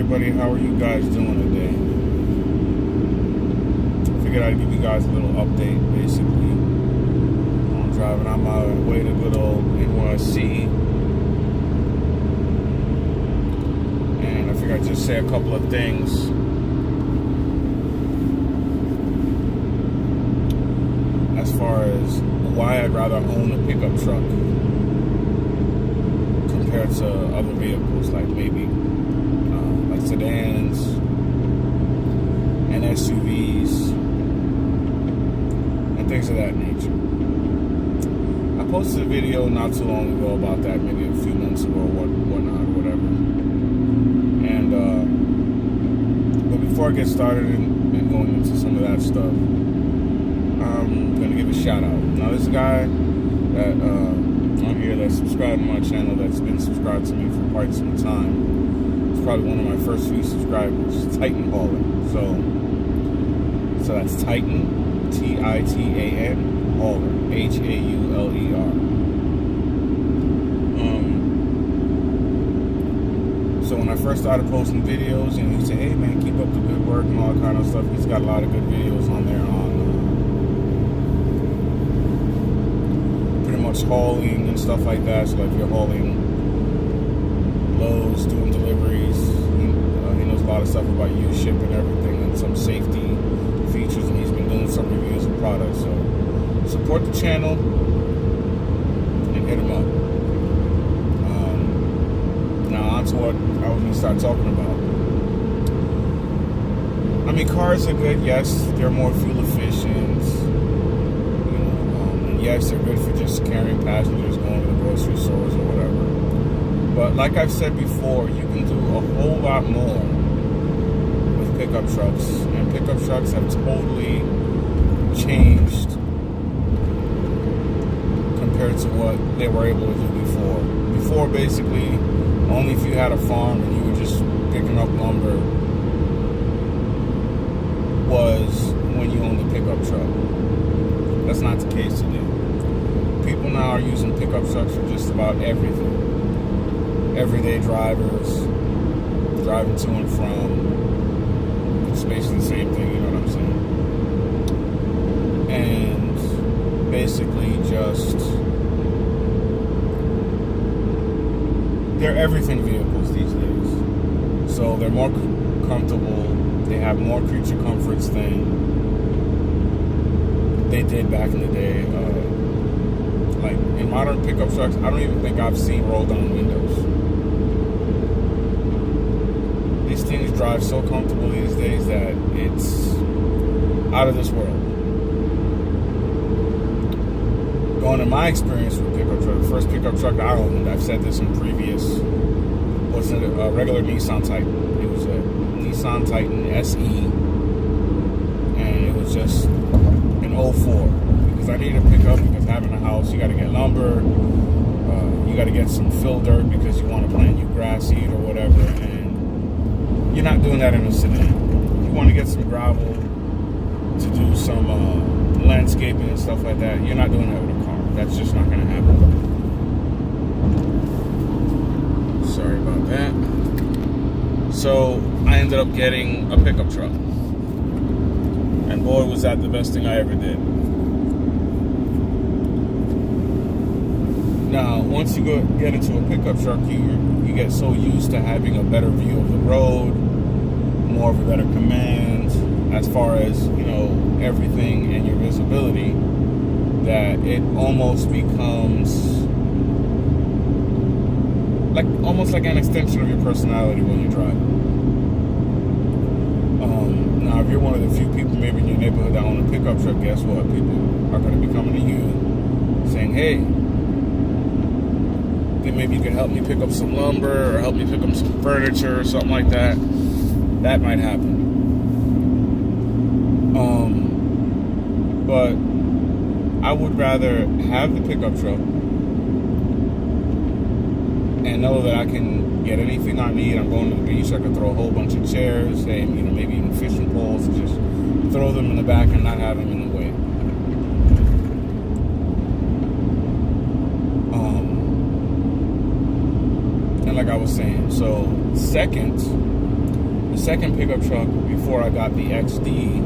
everybody, how are you guys doing today? Figured I'd give you guys a little update, basically. I'm driving on my way to good old NYC. And I figured I'd just say a couple of things. As far as why I'd rather own a pickup truck compared to other vehicles, like maybe like sedans and SUVs and things of that nature. I posted a video not too long ago about that, maybe a few months ago, whatnot, or whatever. And but before I get started and going into some of that stuff, I'm gonna give a shout out. Now, this guy that on here that subscribed to my channel, that's been subscribed to me for quite some time. It's probably one of my first few subscribers, Titan Hauler. So that's Titan, Titan, Hauler, Hauler. So when I first started posting videos, and he said, "Hey man, keep up the good work," and all that kind of stuff. He's got a lot of good videos on there on pretty much hauling and stuff like that. So like if you're hauling loads, doing deliveries, he knows a lot of stuff about U-ship and everything, and some safety features, and he's been doing some reviews of products. So support the channel and hit him up. Now on to what I was going to start talking about. I mean, cars are good. Yes, they're more fuel efficient. And yes, they're good for just carrying passengers, going to the grocery stores or whatever. But like I've said before, you can do a whole lot more with pickup trucks, and pickup trucks have totally changed compared to what they were able to do before. Before, basically, only if you had a farm and you were just picking up lumber was when you owned a pickup truck. That's not the case today. People now are using pickup trucks for just about everything. Everyday drivers, driving to and from. It's basically the same thing, you know what I'm saying? And basically just, they're everything vehicles these days. So they're more comfortable. They have more creature comforts than they did back in the day. Like in modern pickup trucks, I don't even think I've seen roll down windows. These things drive so comfortable these days that it's out of this world. Going in my experience with pickup truck, the first pickup truck I owned, I've said this in previous, was a regular Nissan Titan. It was a Nissan Titan SE, and it was just an 04, because I needed a pickup, because having a house, you got to get lumber, you got to get some fill dirt because you want to plant new grass seed or whatever, and you're not doing that in a sedan. You want to get some gravel to do some landscaping and stuff like that. You're not doing that with a car. That's just not going to happen. Sorry about that. So I ended up getting a pickup truck, and boy, was that the best thing I ever did. Now, once you get into a pickup truck, you get so used to having a better view of the road, more of a better command as far as, everything and your visibility, that it almost becomes almost like an extension of your personality when you're driving. Now, if you're one of the few people maybe in your neighborhood that own a pickup truck, guess what? People are going to be coming to you saying, "Hey, maybe you can help me pick up some lumber, or help me pick up some furniture," or something like that. That might happen. But I would rather have the pickup truck and know that I can get anything I need. I'm going to the beach, I can throw a whole bunch of chairs, and maybe even fishing poles, and just throw them in the back and not have them in the way. And like I was saying, so second, The second pickup truck before I got the XD,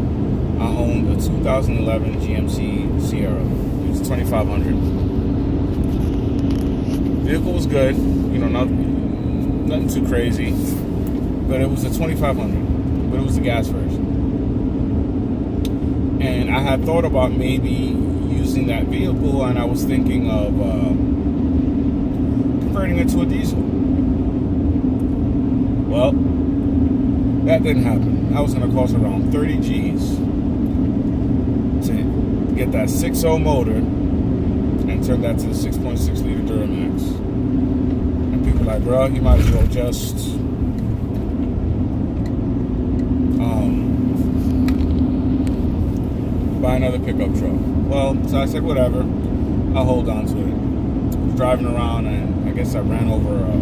I owned a 2011 GMC Sierra. It was 2500. Vehicle was good, you know, nothing too crazy, but it was a 2500, but it was the gas version. And I had thought about maybe using that vehicle, and I was thinking of converting it to a diesel. Well, that didn't happen. That was going to cost around 30 G's to get that 6.0 motor and turn that to the 6.6 liter Duramax. And people are like, bro, you might as well just buy another pickup truck. Well, so I said, whatever, I'll hold on to it. I was driving around, and I guess I ran over a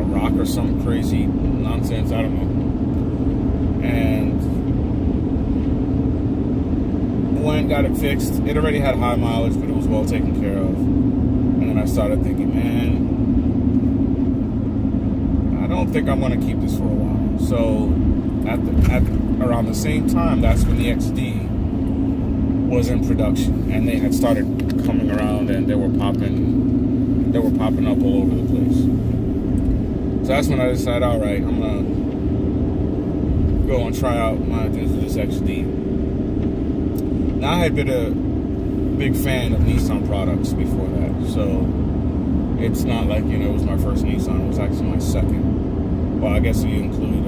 rock or some crazy nonsense, I don't know. And went, got it fixed. It already had high mileage, but it was well taken care of. And then I started thinking, man, I don't think I'm going to keep this for a while. So at around the same time, that's when the XD was in production, and they had started coming around, and they were popping up all over the place. So that's when I decided, all right, I'm gonna go and try out my things with this XD. Now, I had been a big fan of Nissan products before that, so it's not like, you know, it was my first Nissan. It was actually my second. Well, I guess if you include,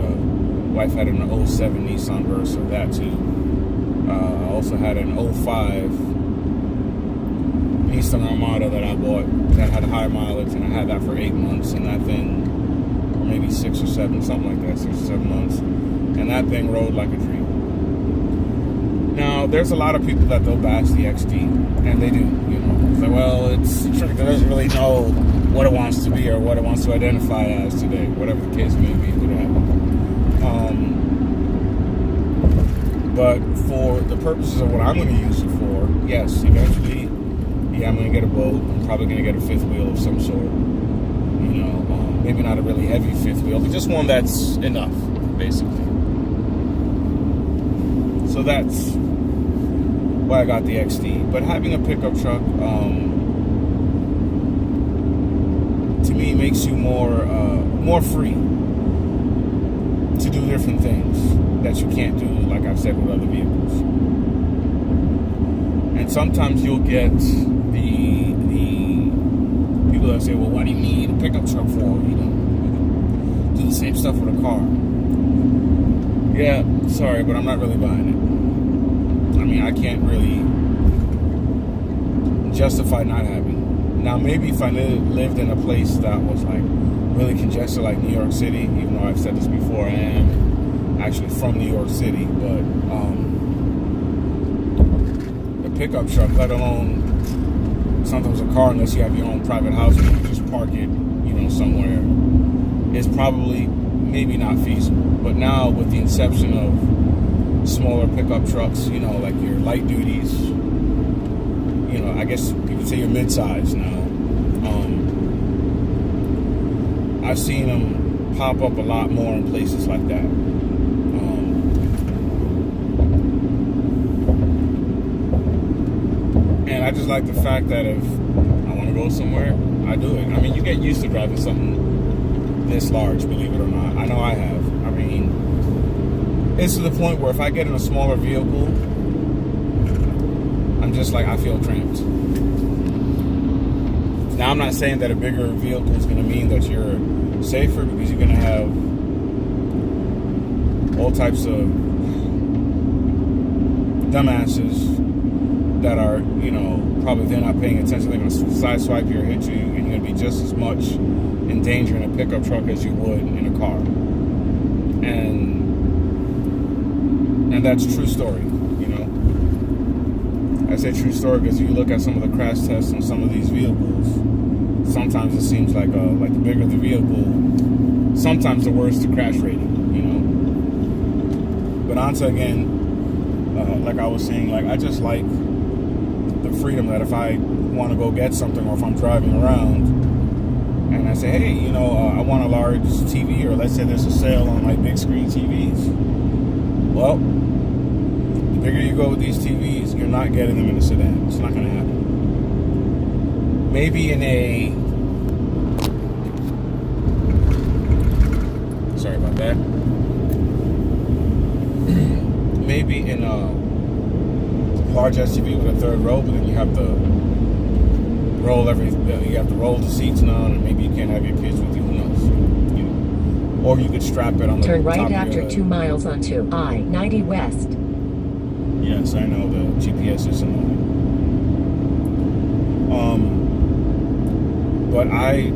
wife had an 07 Nissan Versa, that too. I also had an 05 Nissan Armada that I bought that had high mileage, and I had that for 8 months, and that thing, or maybe 6 or 7, something like that, 6 or 7 months, and that thing rode like a dream. Now, there's a lot of people that they'll bash the XD, and they do, you know. It's like, well, it's a truck that doesn't really know what it wants to be or what it wants to identify as today, whatever the case may be, whatever. But for the purposes of what I'm going to use it for, yes, eventually, yeah, I'm going to get a boat. I'm probably going to get a fifth wheel of some sort. You know, maybe not a really heavy fifth wheel, but just one that's enough, basically. So that's why I got the XD. But having a pickup truck, to me, makes you more free to do different things that you can't do, like I've said, with other vehicles. And sometimes you'll get the people that say, well, why do you need a pickup truck for? You know, do the same stuff with a car. Yeah, sorry, but I'm not really buying it. I mean, I can't really justify not having. Now, maybe if I lived in a place that was like really congested, like New York City, even though I've said this before, I am actually from New York City, but the pickup truck, let alone sometimes a car, unless you have your own private house and you just park it, you know, somewhere, is probably maybe not feasible. But now with the inception of smaller pickup trucks, you know, like your light duties, you know, I guess you could say your mid-size now, I've seen them pop up a lot more in places like that. And I just like the fact that if I want to go somewhere, I do it. I mean, you get used to driving something this large, believe it or not. I know I have. I mean, it's to the point where if I get in a smaller vehicle, I'm just like, I feel cramped. Now, I'm not saying that a bigger vehicle is going to mean that you're safer, because you're going to have all types of dumbasses that are, you know, probably they're not paying attention. They're going to sideswipe you or hit you, and you're going to be just as much in danger in a pickup truck as you would in a car. And that's a true story, you know. I say true story because you look at some of the crash tests on some of these vehicles, sometimes it seems like the bigger the vehicle, sometimes the worse the crash rating, you know. But onto again, like I was saying, like I just like the freedom that if I want to go get something, or if I'm driving around and I say, hey, you know, I want a large TV, or let's say there's a sale on like big screen TVs. Well, the bigger you go with these TVs, you're not getting them in a sedan. It's not going to happen. Maybe in a, sorry about that. Maybe in a large SUV with a third row, but then you have to roll the seats now, and maybe you can't have your kids with you. Who knows? You know. Or you could strap it on the Turn right top after of 2 miles onto I-90 West. Yes, I know the GPS is annoying. But I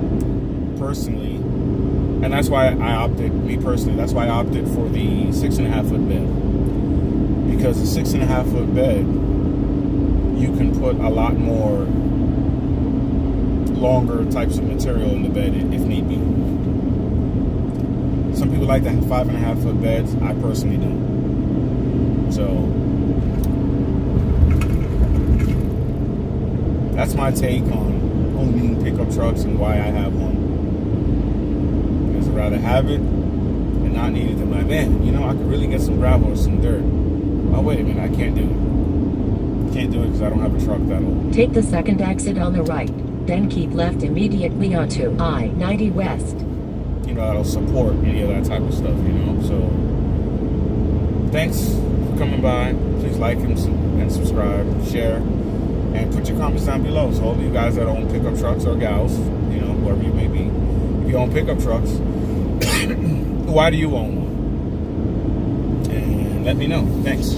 personally, and that's why I opted for the 6.5 foot bed. Because the 6.5 foot bed, you can put a lot more longer types of material in the bed if need be. Some people like to have 5.5 foot beds. I personally don't. So that's my take on owning pickup trucks and why I have one. Because I'd rather have it and not need it than like, man, you know, I could really get some gravel or some dirt. Oh, wait a minute, I can't do it. Can't do it because I don't have a truck that'll... Take the second exit on the right, then keep left immediately onto I-90 West. You know, that'll support any of that type of stuff, you know? So, thanks for coming by. Please like and subscribe, share, and put your comments down below. So all of you guys that own pickup trucks or gals, you know, whoever you may be, if you own pickup trucks, why do you own one? And let me know. Thanks.